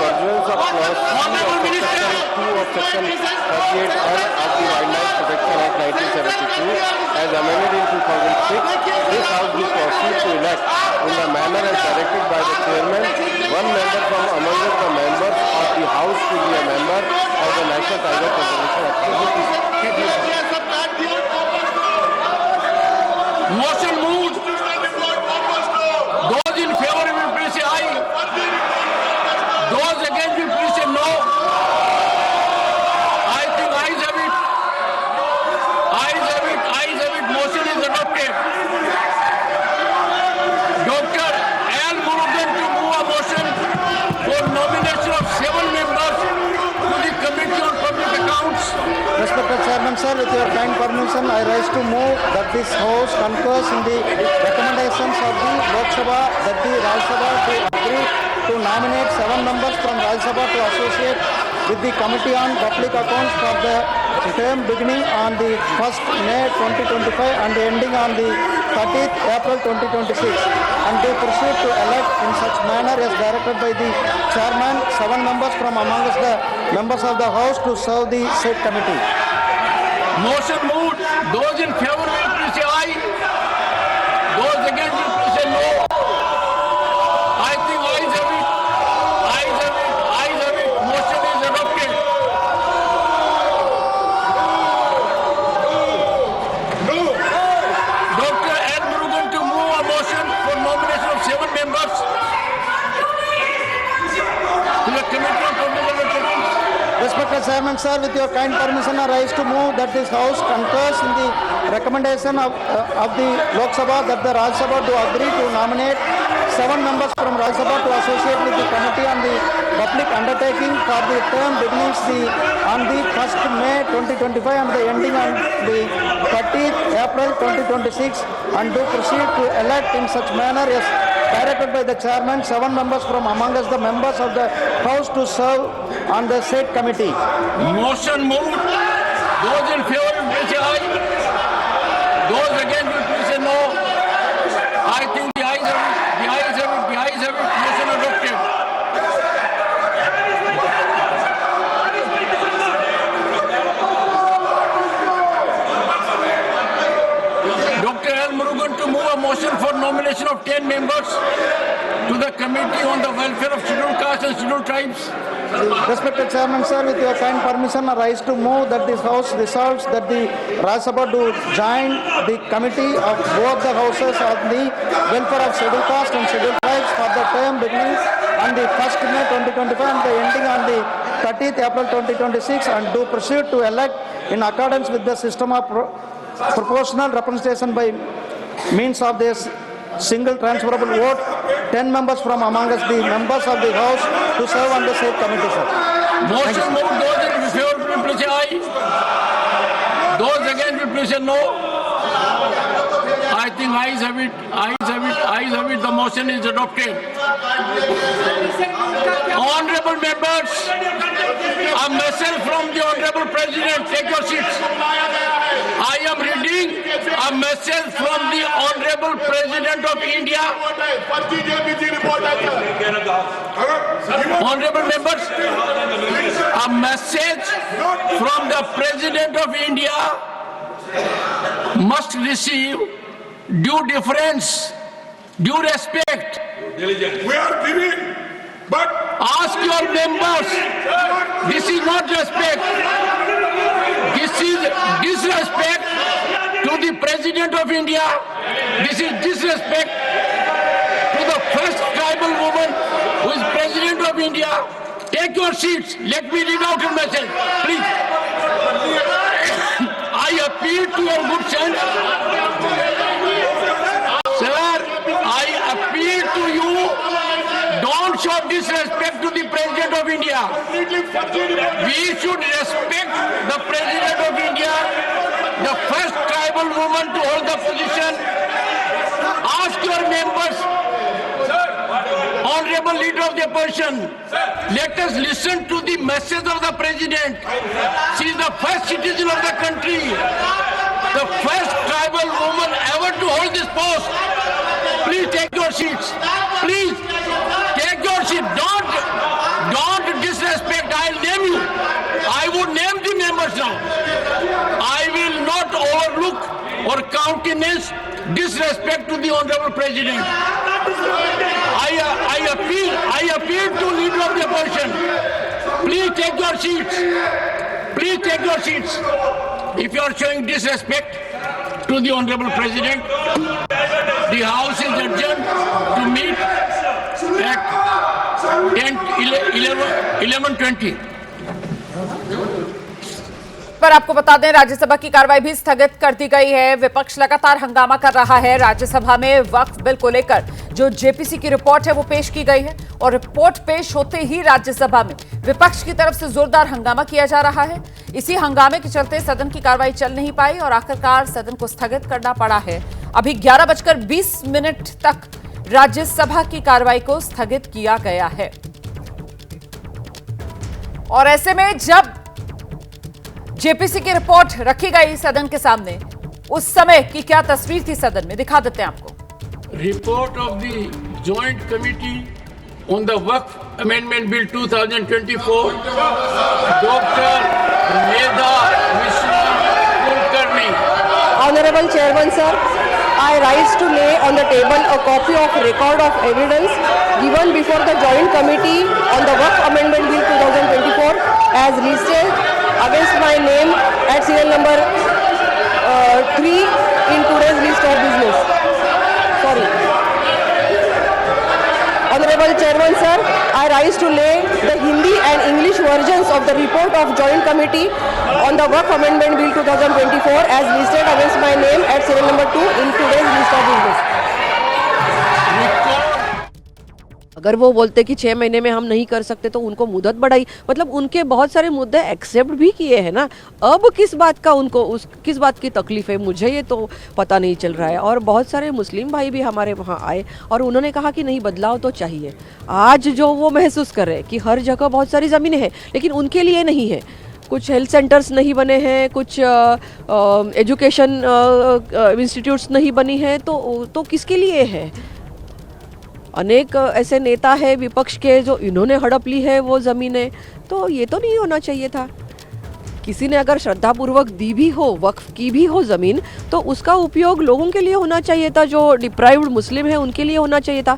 pursuance of clause C of section 2 of section 38L of the Wildlife Protection Act 1972 as amended in 2006, this House will proceed to elect in the manner as directed by the Chairman one member from among the members of the House to be a member of the National Tiger Conservation Authority. Motion moved. Those in favor will please say aye. Those against will please say no. I think ayes have it. Ayes have it. Ayes have it. Motion is adopted. Dr. L. Murugan to move a motion for nomination of 7 members to the Committee on Public Accounts. Respected Chairman, sir, with your kind permission, I rise to move that this House concurs in the recommendations of the Lok Sabha that the Rajya Sabha to agree to nominate 7 members from Rajya Sabha to associate with the Committee on Public Accounts for the term beginning on the 1st May 2025 and ending on the 30th April 2026, and they proceed to elect in such manner as directed by the Chairman 7 members from amongst the members of the House to serve the said committee. Motion moved. Those in favor will please say aye. Those against will please say no. I think ayes have it. Ayes have it. Ayes have it. Motion is adopted. Dr. L. Murugan to move a motion for nomination of 7 members to the Committee on Public Accounts. Respected Chairman, sir, with your kind permission, I rise to move that this House concurs in the recommendation of the Lok Sabha that the Rajya Sabha to agree to nominate 7 members from Rajya Sabha to associate with the Committee on the Public Undertaking for the term beginning on the 1st May 2025 and the ending on the 30th April 2026, and to proceed to elect in such manner as directed by the Chairman 7 members from among us the members of the House to serve on the said committee. Motion moved. Those in favor will please say aye. Those against will please say no. I think the ayes have it. The ayes have it. The ayes have it. Motion adopted. Dr. L. Murugan to move a motion for nomination of 10 members to the Committee on the Welfare of Scheduled Castes and Scheduled Tribes. Respected Chairman, sir, with your kind permission, I rise to move that this House resolves that the Rajya Sabha to join the committee of both the houses of the welfare of scheduled castes and scheduled tribes for the term beginning on the 1st May 2025 and the ending on the 30th April 2026, and to proceed to elect in accordance with the system of proportional representation by means of this single transferable vote 10 members from among us the members of the House to serve on the said committee, sir. Motion moved. Those in favor will please say aye. Those against will please say no. I think ayes have it. Ayes have it. Ayes have it. The motion is adopted. Honorable members, a message from the Honorable President. Take your seats. I am reading a message from the Honorable President of India. Honorable members, a message from the President of India must receive due deference, due respect. We are giving, but ask your members. This is not respect. This is disrespect to the President of India. This is disrespect to the first tribal woman who is President of India. Take your seats. Let me read out your message, please. I appeal to your good sense. Sir, I appeal to you. Don't show disrespect to the President of India. We should respect the President of India, the first tribal woman to hold the position. Ask your members, Honorable Leader of the Opposition, let us listen to the message of the President. She is the first citizen of the country, the first tribal woman ever to hold this post. Please take your seats. Please take your seat. Don't or countenance disrespect to the Honorable President. I appeal to Leader of the Opposition. Please take your seats. Please take your seats. If you are showing disrespect to the Honorable President, the House is adjourned to meet at 11:20. पर आपको बता दें, राज्यसभा की कार्रवाई भी स्थगित कर दी गई है। विपक्ष लगातार हंगामा कर रहा है। राज्यसभा में वक्फ बिल को लेकर जो जेपीसी की रिपोर्ट है वो पेश की गई है और रिपोर्ट पेश होते ही राज्यसभा में विपक्ष की तरफ से जोरदार हंगामा किया जा रहा है। इसी हंगामे के चलते सदन की कार्रवाई चल नहीं पाई और आखिरकार सदन को स्थगित करना पड़ा है। अभी 11:20 तक राज्यसभा की कार्रवाई को स्थगित किया गया है। और ऐसे में जब जेपीसी की रिपोर्ट रखी गई सदन के सामने, उस समय की क्या तस्वीर थी सदन में, दिखा देते हैं आपको। Report of the Joint Committee on the Waqf Amendment Bill 2024, Dr. Medha Mishra Kulkarni. Honorable Chairman, sir, I rise to lay on the table a copy of record of evidence given before the Joint Committee on the Waqf Amendment Bill 2024 as listed against my name at serial number 3 in today's list of business. Sorry. Honorable Chairman, sir, I rise to lay the Hindi and English versions of the report of Joint Committee on the Waqf Amendment Bill 2024 as listed against my name at serial number 2 in today's list of business. अगर वो बोलते कि 6 महीने में हम नहीं कर सकते तो उनको मुदत बढ़ाई, मतलब उनके बहुत सारे मुद्दे एक्सेप्ट भी किए हैं ना। अब किस बात का उनको किस बात की तकलीफ है, मुझे ये तो पता नहीं चल रहा है। और बहुत सारे मुस्लिम भाई भी हमारे वहाँ आए और उन्होंने कहा कि नहीं, बदलाव तो चाहिए। आज जो वो महसूस कर रहे हैं कि हर जगह बहुत सारी ज़मीनें हैं लेकिन उनके लिए नहीं है, कुछ हेल्थ सेंटर्स नहीं बने हैं, कुछ एजुकेशन इंस्टीट्यूट्स नहीं बनी हैं, तो किसके लिए है। अनेक ऐसे नेता है विपक्ष के जो इन्होंने हड़प ली है वो ज़मीनें, तो ये तो नहीं होना चाहिए था। किसी ने अगर श्रद्धापूर्वक दी भी हो, वक्फ की भी हो ज़मीन, तो उसका उपयोग लोगों के लिए होना चाहिए था, जो डिप्राइव्ड मुस्लिम है उनके लिए होना चाहिए था।